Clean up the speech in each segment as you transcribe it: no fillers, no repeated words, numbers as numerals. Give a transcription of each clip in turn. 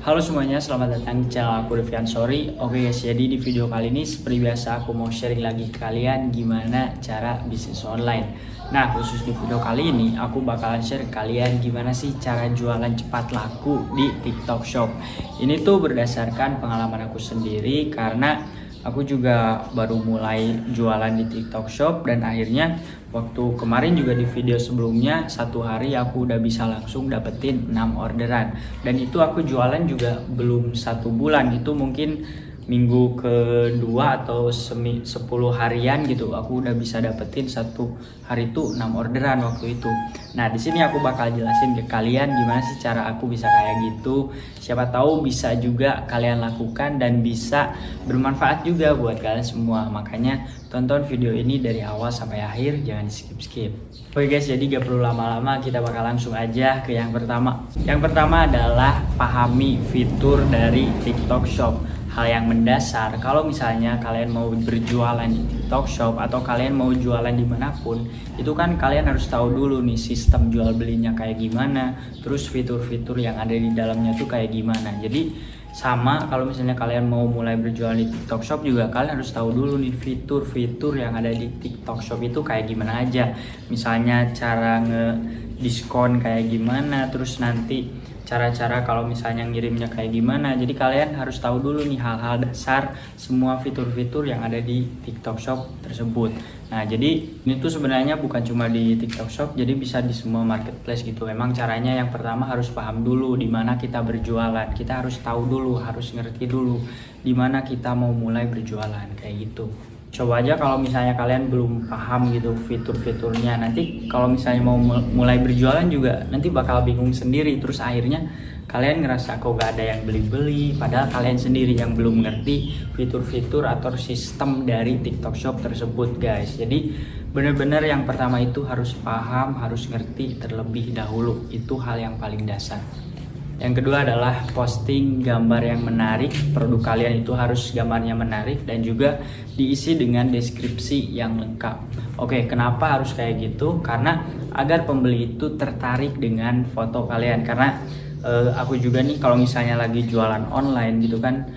Halo semuanya, selamat datang di channel aku Devian Sorry. Oke guys, jadi di video kali ini seperti biasa aku mau sharing lagi ke kalian gimana cara bisnis online. Nah, khusus di video kali ini aku bakalan share ke kalian gimana sih cara jualan cepat laku di TikTok Shop. Ini tuh berdasarkan pengalaman aku sendiri karena aku juga baru mulai jualan di TikTok Shop dan akhirnya waktu kemarin juga di video sebelumnya satu hari aku udah bisa langsung dapetin 6 orderan. Dan itu aku jualan juga belum 1 bulan, itu mungkin minggu kedua atau 10 harian gitu aku udah bisa dapetin satu hari itu 6 orderan waktu itu. Nah, di sini aku bakal jelasin ke kalian gimana sih cara aku bisa kayak gitu. Siapa tahu bisa juga kalian lakukan dan bisa bermanfaat juga buat kalian semua. Makanya tonton video ini dari awal sampai akhir, jangan skip-skip. Oke guys, jadi gak perlu lama-lama, kita bakal langsung aja ke yang pertama. Yang pertama adalah pahami fitur dari TikTok Shop. Hal yang mendasar, kalau misalnya kalian mau berjualan di TikTok Shop atau kalian mau jualan dimanapun, itu kan kalian harus tahu dulu nih sistem jual belinya kayak gimana, terus fitur-fitur yang ada di dalamnya tuh kayak gimana. Jadi sama kalau misalnya kalian mau mulai berjualan di TikTok Shop juga kalian harus tahu dulu nih fitur-fitur yang ada di TikTok Shop itu kayak gimana aja. Misalnya cara nge-diskon kayak gimana, terus nanti cara-cara kalau misalnya ngirimnya kayak gimana. Jadi kalian harus tahu dulu nih hal-hal dasar semua fitur-fitur yang ada di TikTok Shop tersebut. Nah, jadi ini tuh sebenarnya bukan cuma di TikTok Shop, jadi bisa di semua marketplace gitu. Emang caranya yang pertama harus paham dulu di mana kita berjualan. Kita harus tahu dulu, harus ngerti dulu di mana kita mau mulai berjualan kayak gitu. Coba aja kalau misalnya kalian belum paham gitu fitur-fiturnya, nanti kalau misalnya mau mulai berjualan juga nanti bakal bingung sendiri, terus akhirnya kalian ngerasa kok gak ada yang beli-beli, padahal kalian sendiri yang belum ngerti fitur-fitur atau sistem dari TikTok Shop tersebut guys. Jadi bener-bener yang pertama itu harus paham, harus ngerti terlebih dahulu, itu hal yang paling dasar. Yang kedua adalah posting gambar yang menarik. Produk kalian itu harus gambarnya menarik dan juga diisi dengan deskripsi yang lengkap. Oke, kenapa harus kayak gitu? Karena agar pembeli itu tertarik dengan foto kalian. Karena aku juga nih kalau misalnya lagi jualan online gitu kan,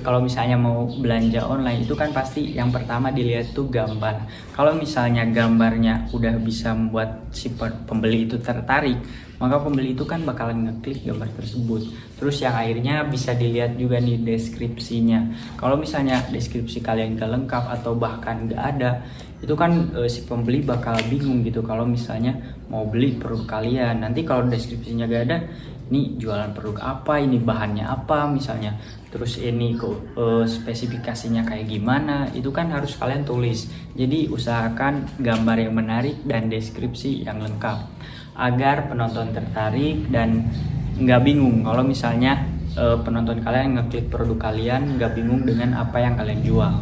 kalau misalnya mau belanja online itu kan pasti yang pertama dilihat tuh gambar. Kalau misalnya gambarnya udah bisa membuat si pembeli itu tertarik, maka pembeli itu kan bakalan ngeklik gambar tersebut. Terus yang akhirnya bisa dilihat juga nih deskripsinya. Kalau misalnya deskripsi kalian gak lengkap atau bahkan gak ada, itu kan si pembeli bakal bingung gitu kalau misalnya mau beli produk kalian. Nanti kalau deskripsinya gak ada, ini jualan produk apa, ini bahannya apa misalnya, terus ini spesifikasinya kayak gimana, itu kan harus kalian tulis. Jadi usahakan gambar yang menarik dan deskripsi yang lengkap agar penonton tertarik dan nggak bingung kalau misalnya penonton kalian ngeklik produk kalian, nggak bingung dengan apa yang kalian jual.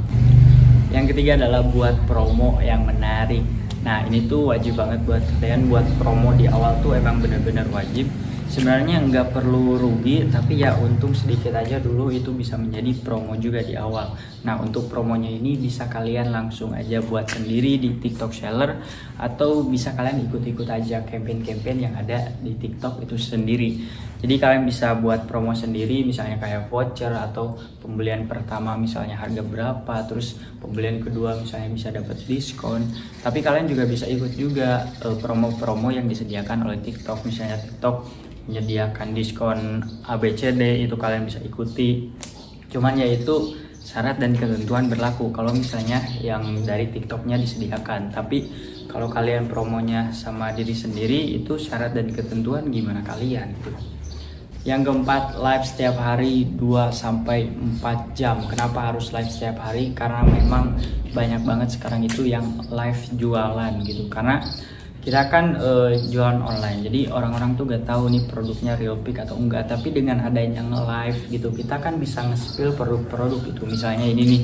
Yang ketiga adalah buat promo yang menarik. Nah, ini tuh wajib banget buat kalian, buat promo di awal tuh emang bener-bener wajib. Sebenarnya nggak perlu rugi, tapi ya untung sedikit aja dulu itu bisa menjadi promo juga di awal. Nah, untuk promonya ini bisa kalian langsung aja buat sendiri di TikTok Seller, atau bisa kalian ikut-ikut aja campaign-campaign yang ada di TikTok itu sendiri. Jadi kalian bisa buat promo sendiri, misalnya kayak voucher atau pembelian pertama misalnya harga berapa, terus pembelian kedua misalnya bisa dapat diskon. Tapi kalian juga bisa ikut juga promo-promo yang disediakan oleh TikTok, misalnya TikTok menyediakan diskon ABCD, itu kalian bisa ikuti. Cuman ya itu syarat dan ketentuan berlaku kalau misalnya yang dari TikToknya disediakan. Tapi kalau kalian promonya sama diri sendiri, itu syarat dan ketentuan gimana kalian gitu. Yang keempat, live setiap hari 2-4 jam. Kenapa harus live setiap hari? Karena memang banyak banget sekarang itu yang live jualan gitu. Karena kita kan jualan online, jadi orang-orang tuh gak tahu nih produknya real pick atau enggak. Tapi dengan adanya nge-live gitu, kita kan bisa nge-spill produk-produk itu. Misalnya ini nih,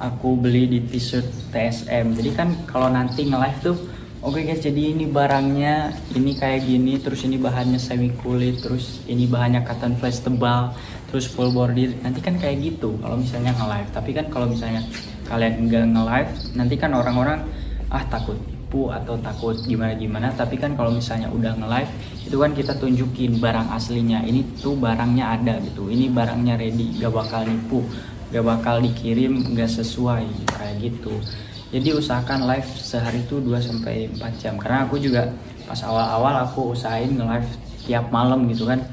aku beli di t-shirt TSM. Jadi kan kalau nanti nge-live tuh, oke guys, jadi ini barangnya, ini kayak gini, terus ini bahannya semi kulit, terus ini bahannya cotton fleece tebal, terus full bordir. Nanti kan kayak gitu kalau misalnya nge-live. Tapi kan kalau misalnya kalian enggak nge-live, nanti kan orang-orang takut nipu atau takut gimana-gimana. Tapi kan kalau misalnya udah nge-live itu kan kita tunjukin barang aslinya, ini tuh barangnya ada gitu, ini barangnya ready, gak bakal nipu, gak bakal dikirim gak sesuai kayak gitu. Jadi usahakan live sehari itu 2-4 jam, karena aku juga pas awal-awal aku usahain nge-live tiap malam gitu kan.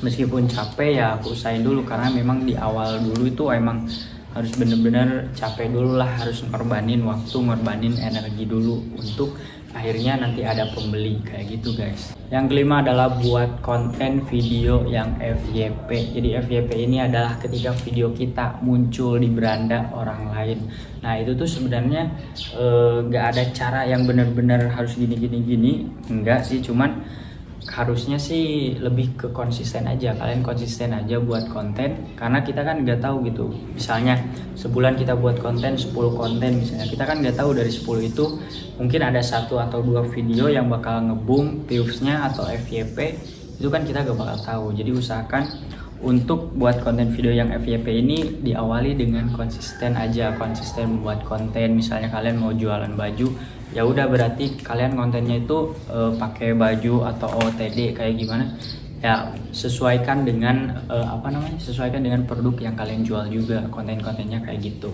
Meskipun capek ya aku usahain dulu, karena memang di awal dulu itu emang harus bener-bener capek dulu lah, harus ngorbanin waktu, ngorbanin energi dulu untuk akhirnya nanti ada pembeli kayak gitu guys. Yang kelima adalah buat konten video yang FYP. Jadi FYP ini adalah ketika video kita muncul di beranda orang lain. Nah itu tuh sebenarnya gak ada cara yang bener-bener harus gini, enggak sih, cuman harusnya sih lebih ke konsisten aja. Kalian konsisten aja buat konten, karena kita kan nggak tahu gitu, misalnya sebulan kita buat konten 10 konten misalnya, kita kan nggak tahu dari 10 itu mungkin ada 1 atau 2 video yang bakal nge-boom viewsnya atau FYP, itu kan kita gak bakal tahu. Jadi usahakan untuk buat konten video yang FYP ini diawali dengan konsisten aja, konsisten membuat konten. Misalnya kalian mau jualan baju, ya udah berarti kalian kontennya itu pakai baju atau OOTD kayak gimana ya, sesuaikan dengan sesuaikan dengan produk yang kalian jual juga, konten-kontennya kayak gitu.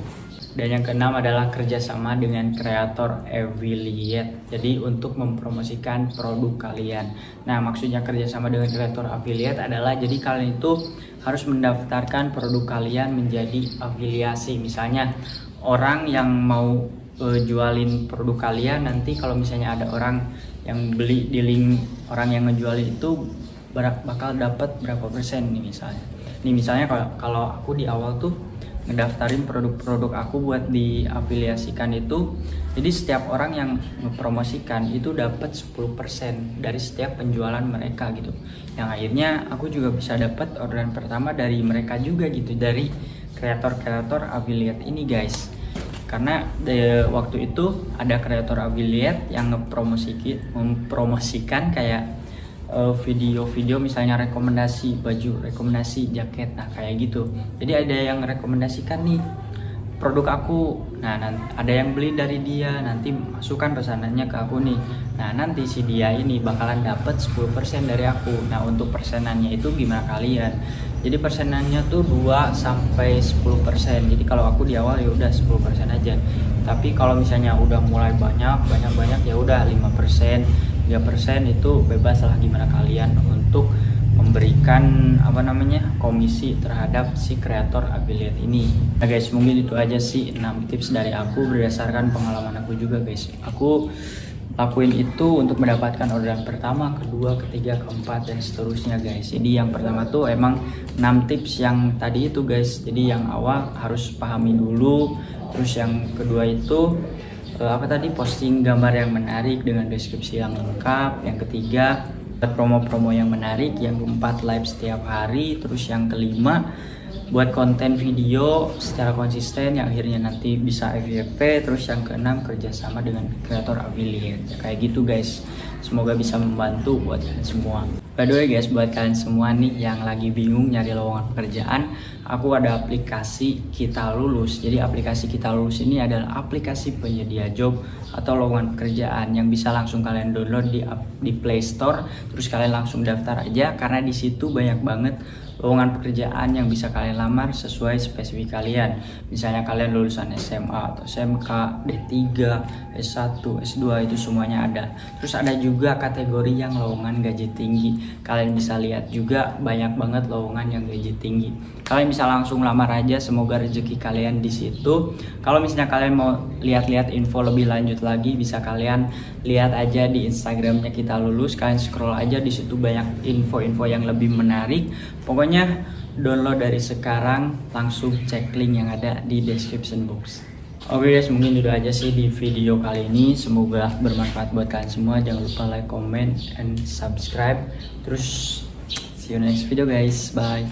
Dan yang keenam adalah kerjasama dengan kreator affiliate. Jadi untuk mempromosikan produk kalian. Nah maksudnya kerjasama dengan kreator affiliate adalah jadi kalian itu harus mendaftarkan produk kalian menjadi afiliasi. Misalnya orang yang mau jualin produk kalian, nanti kalau misalnya ada orang yang beli di link orang yang ngejualin itu bakal dapat berapa persen nih misalnya. Nih misalnya kalau aku di awal tuh ngedaftarin produk-produk aku buat diafiliasikan itu, jadi setiap orang yang ngepromosikan itu dapat 10% dari setiap penjualan mereka gitu. Yang akhirnya aku juga bisa dapat orderan pertama dari mereka juga gitu, dari kreator-kreator affiliate ini guys. Karena waktu itu ada kreator affiliate yang mempromosikan kayak video-video misalnya rekomendasi baju, rekomendasi jaket, nah kayak gitu. Jadi ada yang rekomendasikan nih produk aku, nah ada yang beli dari dia, nanti masukkan pesanannya ke aku nih. Nah nanti si dia ini bakalan dapat 10% dari aku. Nah untuk persenannya itu gimana kalian? Jadi persenannya tuh 2-10%. Jadi kalau aku di awal ya udah 10% aja. Tapi kalau misalnya udah mulai banyak ya udah 5%. 3% itu bebas lah, gimana kalian untuk memberikan komisi terhadap si kreator affiliate ini. Nah guys, mungkin itu aja sih 6 tips dari aku berdasarkan pengalaman aku juga guys. Aku lakuin itu untuk mendapatkan orderan pertama, kedua, ketiga, keempat, dan seterusnya guys. Jadi yang pertama tuh emang 6 tips yang tadi itu guys. Jadi yang awal harus pahami dulu. Terus yang kedua itu posting gambar yang menarik dengan deskripsi yang lengkap. Yang ketiga, promo-promo yang menarik. Yang keempat, live setiap hari. Terus yang kelima, buat konten video secara konsisten yang akhirnya nanti bisa FYP. Terus yang keenam, kerjasama dengan kreator affiliate. Kayak gitu guys. Semoga bisa membantu buat kalian semua. By the way guys, buat kalian semua nih yang lagi bingung nyari lowongan pekerjaan, aku ada aplikasi Kita Lulus. Jadi aplikasi Kita Lulus ini adalah aplikasi penyedia job atau lowongan pekerjaan yang bisa langsung kalian download di Play Store. Terus kalian langsung daftar aja, karena di situ banyak banget lowongan pekerjaan yang bisa kalian lamar sesuai spesifik kalian. Misalnya kalian lulusan SMA atau SMK, D3, S1, S2, itu semuanya ada. Terus ada juga kategori yang lowongan gaji tinggi. Kalian bisa lihat juga banyak banget lowongan yang gaji tinggi. Kalian bisa langsung lamar aja, semoga rezeki kalian di situ. Kalau misalnya kalian mau lihat-lihat info lebih lanjut lagi, bisa kalian lihat aja di Instagramnya Kita Lulus. Kalian scroll aja, di situ banyak info-info yang lebih menarik. Pokoknya download dari sekarang, langsung cek link yang ada di description box. Oke guys, mungkin itu aja sih di video kali ini. Semoga bermanfaat buat kalian semua. Jangan lupa like, comment, and subscribe. Terus see you next video guys. Bye.